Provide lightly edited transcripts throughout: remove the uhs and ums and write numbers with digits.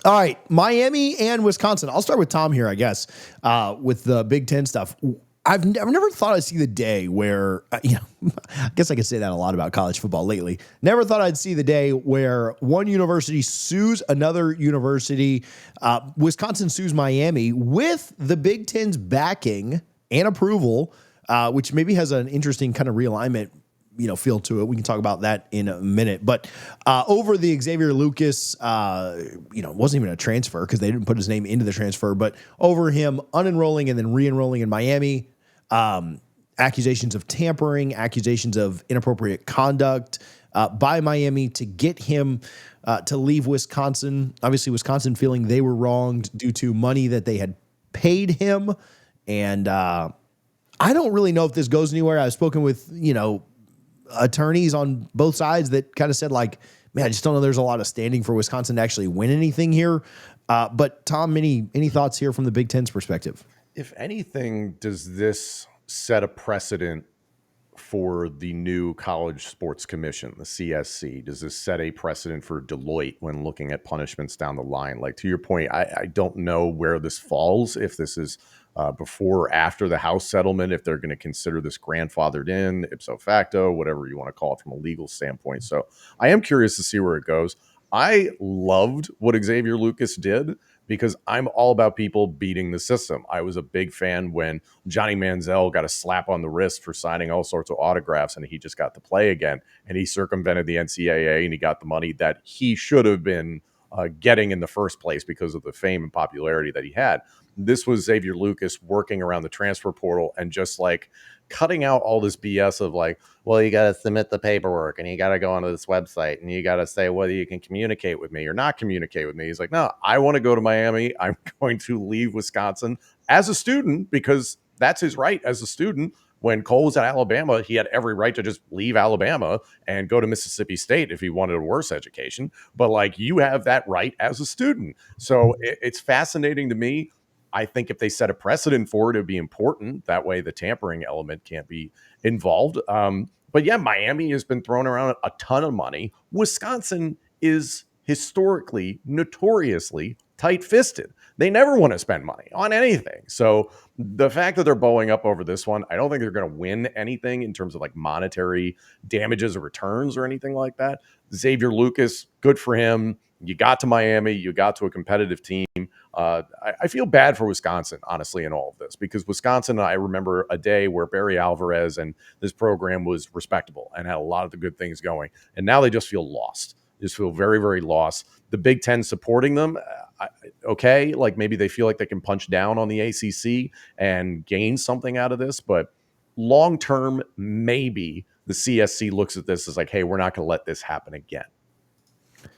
All right, Miami and Wisconsin. I'll start with Tom here, I guess, with the Big Ten stuff. I've never thought I'd see the day where, I guess I could say that a lot about college football lately. Never thought I'd see the day where one university sues another university. Wisconsin sues Miami with the Big Ten's backing and approval, which maybe has an interesting kind of realignment feel to it. We can talk about that in a minute. But over the Xavier Lucas, wasn't even a transfer because they didn't put his name into the transfer, but over him unenrolling and then re-enrolling in Miami, accusations of tampering, accusations of inappropriate conduct by Miami to get him to leave Wisconsin. Obviously, Wisconsin feeling they were wronged due to money that they had paid him. And I don't really know if this goes anywhere. I've spoken with, attorneys on both sides that kind of said like, man, I just don't know there's a lot of standing for Wisconsin to actually win anything here. But Tom, any thoughts here from the Big Ten's perspective? If anything, does this set a precedent for the new College Sports Commission, the CSC? Does this set a precedent for Deloitte when looking at punishments down the line? Like, to your point, I don't know where this falls, if this is before or after the House settlement, if they're going to consider this grandfathered in, ipso facto, whatever you want to call it from a legal standpoint. So I am curious to see where it goes. I loved what Xavier Lucas did because I'm all about people beating the system. I was a big fan when Johnny Manziel got a slap on the wrist for signing all sorts of autographs and he just got to play again. And he circumvented the NCAA and he got the money that he should have been getting in the first place because of the fame and popularity that he had. This was Xavier Lucas working around the transfer portal and just like cutting out all this BS of like, well, you got to submit the paperwork and you got to go onto this website and you got to say whether you can communicate with me or not communicate with me. He's like, no, I want to go to Miami. I'm going to leave Wisconsin as a student because that's his right as a student. When Cole was at Alabama, he had every right to just leave Alabama and go to Mississippi State if he wanted a worse education. But like, you have that right as a student. So it's fascinating to me. I think if they set a precedent for it, it'd be important. That way the tampering element can't be involved. But yeah, Miami has been throwing around a ton of money. Wisconsin is historically, notoriously tight-fisted. They never want to spend money on anything. So the fact that they're bowing up over this one, I don't think they're going to win anything in terms of like monetary damages or returns or anything like that. Xavier Lucas, good for him. You got to Miami, you got to a competitive team. I feel bad for Wisconsin, honestly, in all of this, because Wisconsin, I remember a day where Barry Alvarez and this program was respectable and had a lot of the good things going. And now they just feel lost. Just feel very, very lost. The Big Ten supporting them, okay, like maybe they feel like they can punch down on the ACC and gain something out of this. But long term, maybe the CSC looks at this as like, hey, we're not going to let this happen again.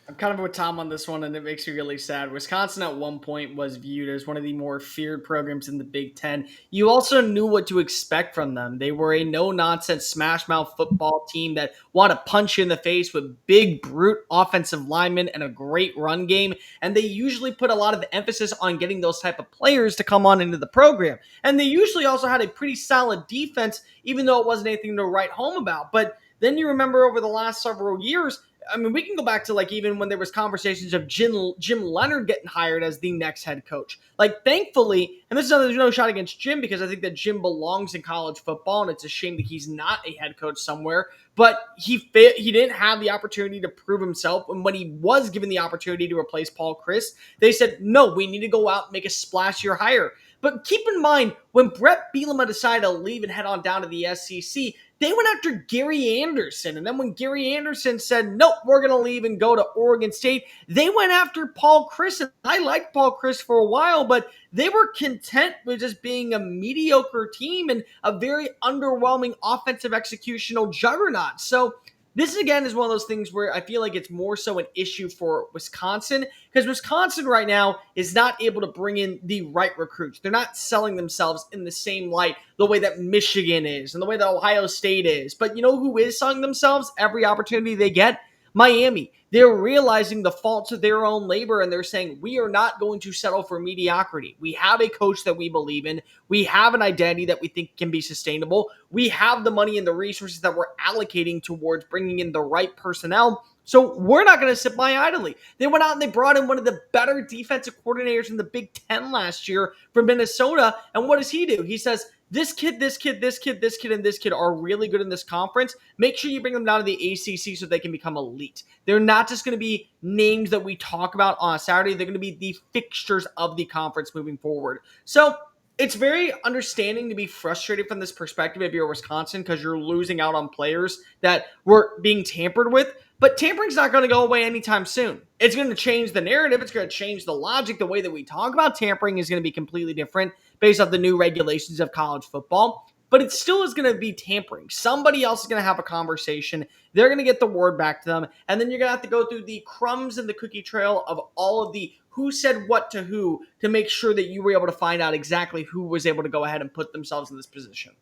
I'm kind of with Tom on this one, and it makes me really sad. Wisconsin at one point was viewed as one of the more feared programs in the Big Ten. You also knew what to expect from them. They were a no-nonsense, smash-mouth football team that wanted to punch you in the face with big, brute offensive linemen and a great run game, and they usually put a lot of emphasis on getting those type of players to come on into the program. And they usually also had a pretty solid defense, even though it wasn't anything to write home about. But then you remember over the last several years, I mean, we can go back to like even when there was conversations of Jim Leonard getting hired as the next head coach. Like, thankfully, and this is no shot against Jim because I think that Jim belongs in college football, and it's a shame that he's not a head coach somewhere. But he didn't have the opportunity to prove himself. And when he was given the opportunity to replace Paul Chryst, they said, no, we need to go out and make a splashier hire. But keep in mind, when Brett Bielema decided to leave and head on down to the SEC, they went after Gary Anderson. And then when Gary Anderson said, nope, we're going to leave and go to Oregon State, they went after Paul Chryst. And I liked Paul Chryst for a while, but they were content with just being a mediocre team and a very underwhelming offensive executional juggernaut. So this, again, is one of those things where I feel like it's more so an issue for Wisconsin because Wisconsin right now is not able to bring in the right recruits. They're not selling themselves in the same light the way that Michigan is and the way that Ohio State is. But you know who is selling themselves every opportunity they get? Miami. They're realizing the faults of their own labor, and they're saying, we are not going to settle for mediocrity. We have a coach that we believe in. We have an identity that we think can be sustainable. We have the money and the resources that we're allocating towards bringing in the right personnel. So we're not going to sit by idly. They went out and they brought in one of the better defensive coordinators in the Big Ten last year from Minnesota. And what does he do? He says, this kid, this kid, this kid, this kid, and this kid are really good in this conference. Make sure you bring them down to the ACC so they can become elite. They're not just going to be names that we talk about on a Saturday. They're going to be the fixtures of the conference moving forward. So it's very understanding to be frustrated from this perspective if you're Wisconsin because you're losing out on players that were being tampered with. But tampering's not going to go away anytime soon. It's going to change the narrative. It's going to change the logic. The way that we talk about tampering is going to be completely different based off the new regulations of college football. But it still is going to be tampering. Somebody else is going to have a conversation. They're going to get the word back to them. And then you're going to have to go through the crumbs and the cookie trail of all of the who said what to who to make sure that you were able to find out exactly who was able to go ahead and put themselves in this position.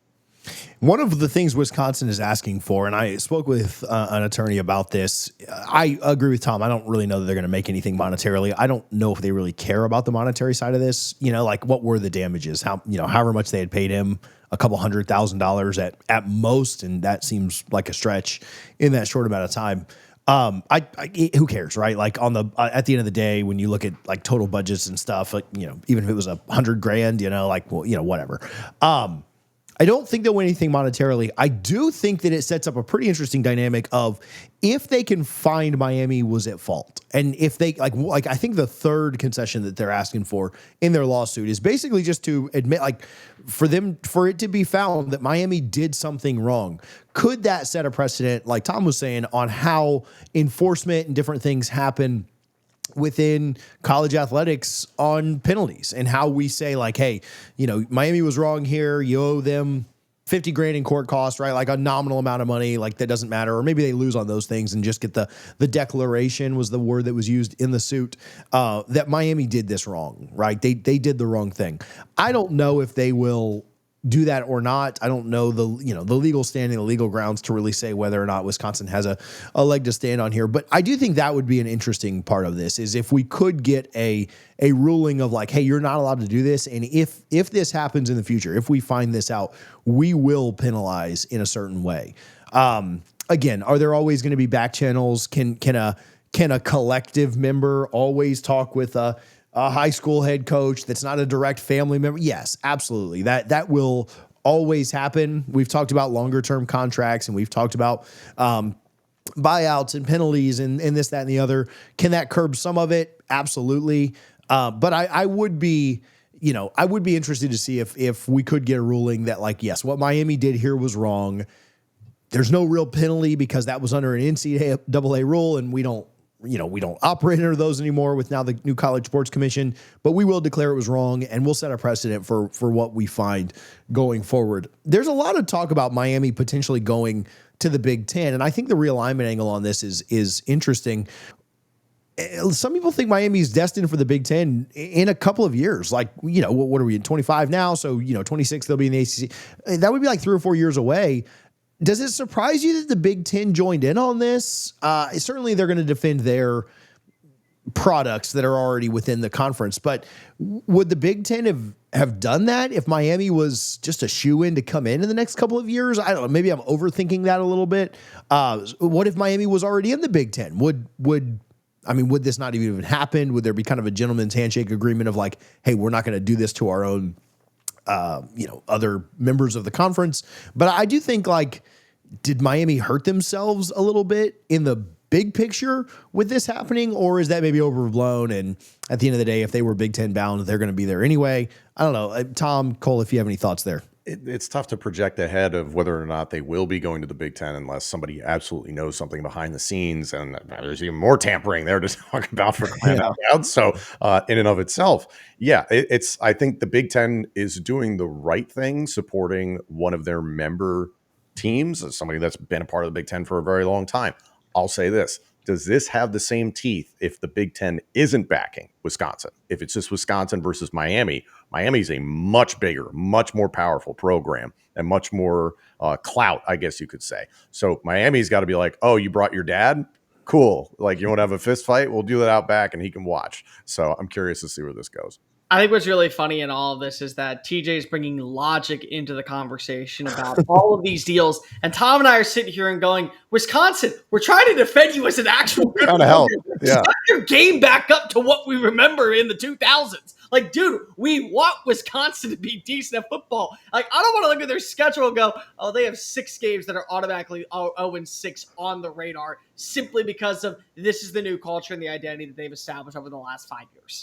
One of the things Wisconsin is asking for, and I spoke with an attorney about this. I agree with Tom. I don't really know that they're going to make anything monetarily. I don't know if they really care about the monetary side of this. Like what were the damages? However much they had paid him, a couple $100,000 at most, and that seems like a stretch in that short amount of time. Who cares, right? Like at the end of the day, when you look at like total budgets and stuff, like, even if it was $100,000, whatever. I don't think they'll win anything monetarily. I do think that it sets up a pretty interesting dynamic of if they can find Miami was at fault. And if they like I think the third concession that they're asking for in their lawsuit is basically just to admit, for it to be found that Miami did something wrong. Could that set a precedent, like Tom was saying, on how enforcement and different things happen within college athletics on penalties and how we say like, hey, Miami was wrong here. You owe them $50,000 in court costs, right? Like a nominal amount of money, like that doesn't matter. Or maybe they lose on those things and just get the declaration was the word that was used in the suit, that Miami did this wrong, right? They did the wrong thing. I don't know if they will do that or not. I don't know the legal standing, the legal grounds to really say whether or not Wisconsin has a leg to stand on here. But I do think that would be an interesting part of this is if we could get a ruling of like, hey, you're not allowed to do this. And if this happens in the future, if we find this out, we will penalize in a certain way. Again, are there always going to be back channels? Can a collective member always talk with a high school head coach that's not a direct family member? Yes, absolutely. That will always happen. We've talked about longer term contracts and we've talked about buyouts and penalties and this, that, and the other. Can that curb some of it? Absolutely. But I would be interested to see if we could get a ruling that like, yes, what Miami did here was wrong. There's no real penalty because that was under an NCAA rule and we don't operate under those anymore with now the new College Sports Commission, but we will declare it was wrong and we'll set a precedent for what we find going forward. There's a lot of talk about Miami potentially going to the Big Ten, and I think the realignment angle on this is interesting. Some people think Miami's destined for the Big Ten in a couple of years. Like, what are we in 25 now? So, 26 they'll be in the ACC. That would be like 3 or 4 years away. Does it surprise you that the Big Ten joined in on this? Certainly they're going to defend their products that are already within the conference, but would the Big Ten have done that if Miami was just a shoe-in to come in the next couple of years? I don't know. Maybe I'm overthinking that a little bit. What if Miami was already in the Big Ten? Would this not even happen? Would there be kind of a gentleman's handshake agreement of like, hey, we're not going to do this to our own other members of the conference? But I do think like, did Miami hurt themselves a little bit in the big picture with this happening? Or is that maybe overblown? And at the end of the day, if they were Big Ten bound, they're going to be there anyway. I don't know. Tom, Cole, if you have any thoughts there. It's tough to project ahead of whether or not they will be going to the Big Ten unless somebody absolutely knows something behind the scenes. And there's even more tampering there to talk about for crying out loud. So in and of itself, yeah, I think the Big Ten is doing the right thing, supporting one of their member teams, as somebody that's been a part of the Big Ten for a very long time. I'll say this. Does this have the same teeth if the Big Ten isn't backing Wisconsin? If it's just Wisconsin versus Miami, Miami's a much bigger, much more powerful program and much more clout, I guess you could say. So Miami's got to be like, oh, you brought your dad? Cool. Like, you want to have a fist fight? We'll do that out back and he can watch. So I'm curious to see where this goes. I think what's really funny in all of this is that TJ is bringing logic into the conversation about all of these deals. And Tom and I are sitting here and going, Wisconsin, we're trying to defend you as an actual good Trying to help. program. Yeah. Start your game back up to what we remember in the 2000s. Like, dude, we want Wisconsin to be decent at football. Like, I don't want to look at their schedule and go, oh, they have 6 games that are automatically 0-6 on the radar simply because of this is the new culture and the identity that they've established over the last 5 years.